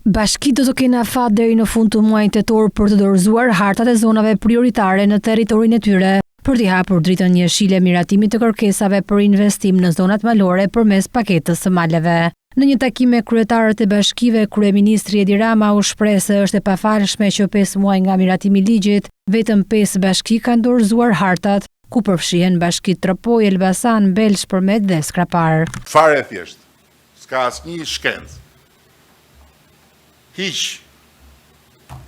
Bashkitë do të kenë afat deri në fund të muajit tetor për të dorëzuar hartat e zonave prioritare në territorin e tyre, për t'i hapur dritën njëshile miratimit të kërkesave për investim në zonat malore përmes paketës së maleve. Në një takim me kryetarët e bashkive, kryeministri Edi Rama u shpreh se është e pafalshme që 5 muaj nga miratimi i ligjit, vetëm 5 bashki kanë dorëzuar hartat, ku përfshihen bashkitë Tropoj, Elbasan, Belsh, Përmet dhe Skrapar. Fare thjesht, s'ka asnjë shkencë. Hiq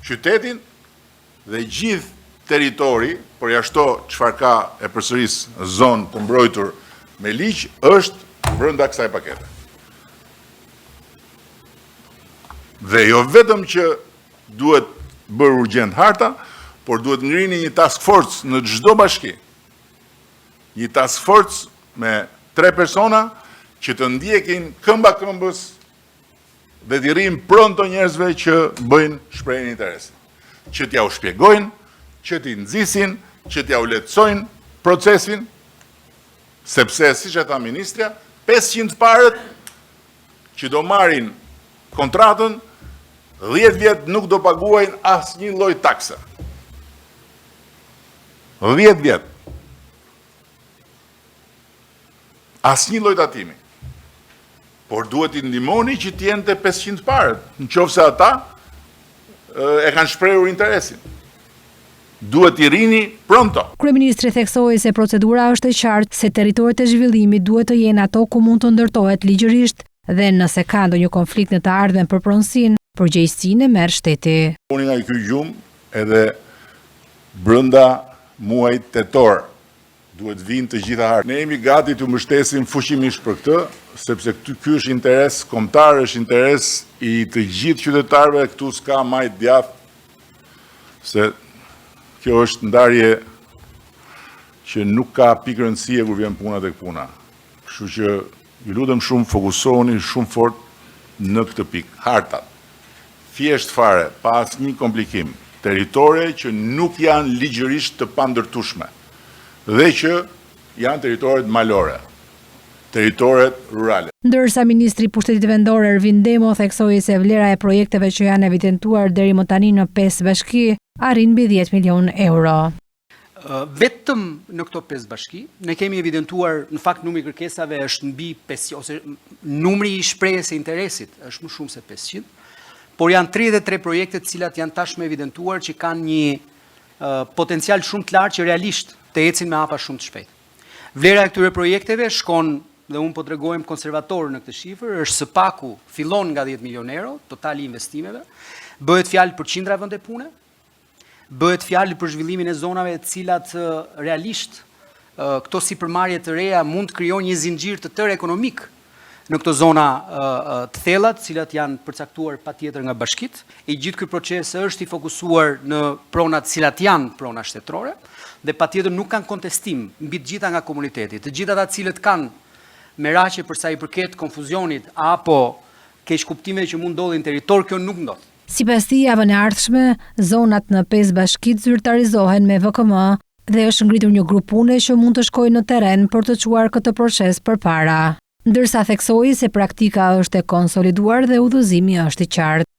qytetin dhe gjithë territori, përjashto çfarë ka e përsëris zonë të mbrojtur me ligj, është brenda kësaj pakete. Dhe jo vetëm që duhet bërë urgjent harta, por duhet ngrini një task force në çdo bashki. Një task force me 3 persona që të ndjekin këmba këmbës dhe t'i rrim pronto njerëzve që bëjnë shprehjen interesi. Që t'ja u shpjegojnë, që t'i nxisin, që t'ja u lehtësojnë procesin, sepse siç e tha ministrja, 500 parët që do marrin kontratën 10 vjet nuk do paguajnë asnjë lloj takse. 10 vjet. Asnjë lloj tatimi. Por duhet i ndihmoni që të jenë të 500 parët, nëse ata e kanë shprehur interesin. Duhet i rini pronto. Kryeministri theksoi se procedura është e qartë, se territoret e zhvillimit duhet të jenë ato ku mund të ndërtohet ligjërisht dhe nëse ka ndonjë konflikt në të ardhmen për pronësinë, përgjegjësinë e merr shteti. Unë nga ky gjumë edhe brenda muajit tetor duhet vinë të gjitha hartë. Ne jemi gati të mbështesim fuqimisht për këtë, sepse ky është interes kombëtar, është interes i të gjithë qytetarëve, këtu s'ka majt djath, se kjo është ndarje që nuk ka pikë rëndësie kur vjen puna tek puna. Kështu që ju lutem shumë, fokusohuni shumë fort në këtë pikë. Hartat, thjesht fare, pa asnjë komplikim, territore që nuk janë ligjërisht të pandërtueshme dhe që janë territoret malore, territoret rurale. Ndërsa ministri i Pushtetit Vendor Ervin Demo theksoi se vlera e projekteve që janë evidentuar deri më tani në 5 bashki arrin mbi 10 milion euro. Vetëm në këto 5 bashki, ne kemi evidentuar, në fakt numri i kërkesave është mbi 500, ose numri i shprehjes së interesit është më shumë se 500, por janë 33 projekte të cilat janë tashmë evidentuar që kanë një potencial shumë të lartë që realisht të ecin me hapa shumë të shpejt. Vlera e këtyre projekteve shkon, dhe unë po tregojmë konservator në këtë shifër, është së paku fillon nga 10 milion euro, totali investimeve, bëhet fjalë për qindra vende pune, bëhet fjalë për zhvillimin e zonave të cilat realisht këto sipërmarrje të reja mund të krijojnë një zinxhir të tërë ekonomik në këto zona të thella, të cilat janë përcaktuar patjetër nga bashkitë. E gjithë ky proces është i fokusuar në pronat të cilat janë prona shtetërore dhe patjetër nuk kanë kontestim mbi të gjitha nga komuniteti. Të gjitha ata të cilët kanë meratje për sa i përket konfuzionit apo keqkuptimeve që mund ndodhin në territor, kjo nuk ndodh. Sipas tij, javën e ardhshme, zonat në 5 bashkitë zyrtarizohen me VKM dhe është ngritur një grup pune që mund të shkojë në terren për të çuar këtë proces përpara. Ndërsa theksoi se praktika është e konsoliduar dhe udhëzimi është i qartë.